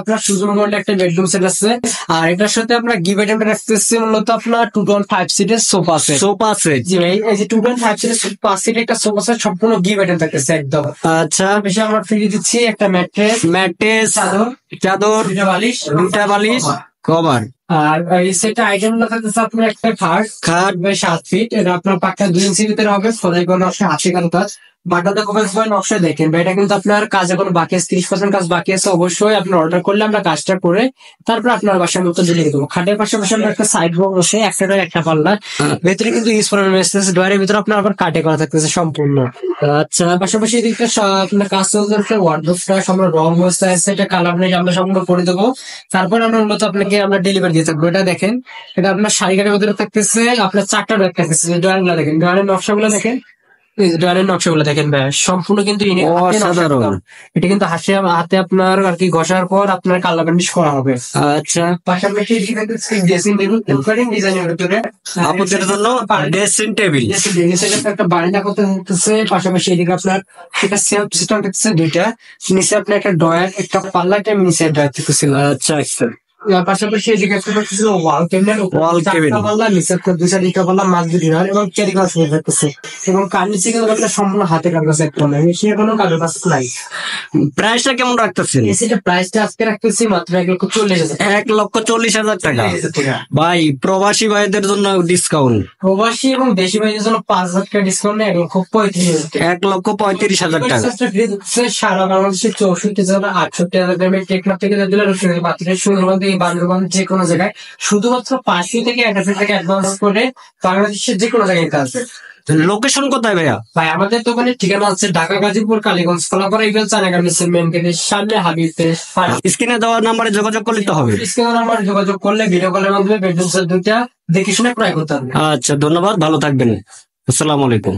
আপনার সুন্দর একটা বেডরুম সেট আছে। আর এটার সাথে আপনার গিভ আইটেমটা রাখতেছি মূলত আপনার 2.5 সিটের সোফা সেট। সোফা সেট, জি ভাই, এই যে 2.5 সিটের 5 সিটের একটা সোফা সেট সম্পূর্ণ গিভ আইটেম থাকতেছে একদম। আচ্ছা, বেশি আমরা ফ্রি দিচ্ছি একটা ম্যাট্রেস, চাদর, দুটা বালিশ, কভার। আর এই সেটটা আইটেম থাকতেছে আপনার একটা খাট 7 ফিট, এটা আপনার পাক্কা 2 ইঞ্চি ভিতরে হবে, খোদাই করে নকশা, হাসি কাজ। বাটাতে কমেন্ট করে নকশা দেখেন ভাই, এটা কিন্তু আপনার কাজে কোনো বাকি আছে, 30% কাজ বাকি আছে। অবশ্যই আপনার অর্ডার করলে আমরা কাজটা করে তারপর আপনার বাসার মতো ডেলিভারি দেবো। খাটের পাশাপাশি আমরা একটা সাইড বক্স বসে একটা পাল্লা ভেতরে কিন্তু ইউজ করার মেসেজ ডয়ারের ভিতরে আপনার আবার কাটে করা থাকতেছে সম্পূর্ণ। আচ্ছা, পাশাপাশি এদিকে আপনার কাজ চলতে ওয়ার্ডরোবটা সম্পূর্ণ রং অবস্থায় আছে, এটা কালার নেই, আমরা সম্পূর্ণ করে দেবো। তারপর আমরা মূলত আপনাকে আমরা ডেলিভারি দিয়ে থাকবো। এটা দেখেন, এটা আপনার শাড়ি কাটের ভিতরে থাকতেছে আপনার 4টা ব্যাগ থাকতেছে। ডয়ার গুলা দেখেন, ডয়ারের নকশাগুলো দেখেন, ডয়ারের নকশাগুলো দেখেন ভাই, সম্পূর্ণ কিন্তু অসাধারণ। এটা কিন্তু হাতে আপনার আর কি ঘষার পর আপনার কালার বার্নিশ করা হবে। আচ্ছা, পাশাপাশি ড্রেসিং টেবিল ডিজাইনের ভিতরে আপুদের জন্য ড্রেসিং টেবিল, একটা বারান্দা করতে হচ্ছে। পাশাপাশি এদিকে আপনার একটা সেলফ সিস্টেম থাকছে দুইটা, নিচে আপনার একটা ডয়ার, একটা পাল্লা, একটা নিচে ডয়ার থাকতেছিল। আচ্ছা আচ্ছা, পাশাপাশি এদিকে একটা থাকতেছিল ওয়াল কেবিন, পাল্লা, নিচে আপনার 2 পাল্লা, মাছ দুটি ডয়ার এবং ক্যারি করা সুবিধা থাকতেছে। এবং কার নিচে কিন্তু আপনার সম্পূর্ণ হাতে কাজ আছে, একটা সে কোনো কাজের কাজ নাই। প্রাইসটা কেমন রাখতেছেন? এসিটা প্রাইসটা আজকে রাখতেছি মাত্র 1,40,000। 1,40,000 টাকা। ভাই, প্রবাসী ভাইদের জন্য ডিসকাউন্ট, প্রবাসী এবং দেশি ভাইদের জন্য 5,000 টাকা ডিসকাউন্ট নেই, 1,35,000। 1,35,000 টাকা। সারা বাংলাদেশে 64,000 68,000 গ্রামের টেকনাফ থেকে সুন্দরবন থেকে বান্দরবান যে কোনো জায়গায় শুধুমাত্র 500 থেকে 1,000 টাকা অ্যাডভান্স করে বাংলাদেশের যে কোনো জায়গায় কাজ। লোকেশন কোথায় ভাইয়া? ভাই, আমাদের দোকানের ঠিকানা আছে ঢাকা, গাজীপুর, কালীগঞ্জ, কলাপাড়া, ইগল, চায়না গার্মেন্টসের মেন গেটের সামনে, হাবিবদের স্ক্রিনে দেওয়া নাম্বারে যোগাযোগ করলে তো হবে। স্ক্রিনে নাম্বার যোগাযোগ করলে ভিডিও কলের মাধ্যমে বেডরুম সেট দুইটা দেখে শুনে ক্রয় করতে হবে। আচ্ছা, ধন্যবাদ, ভালো থাকবেন, আসসালামু আলাইকুম।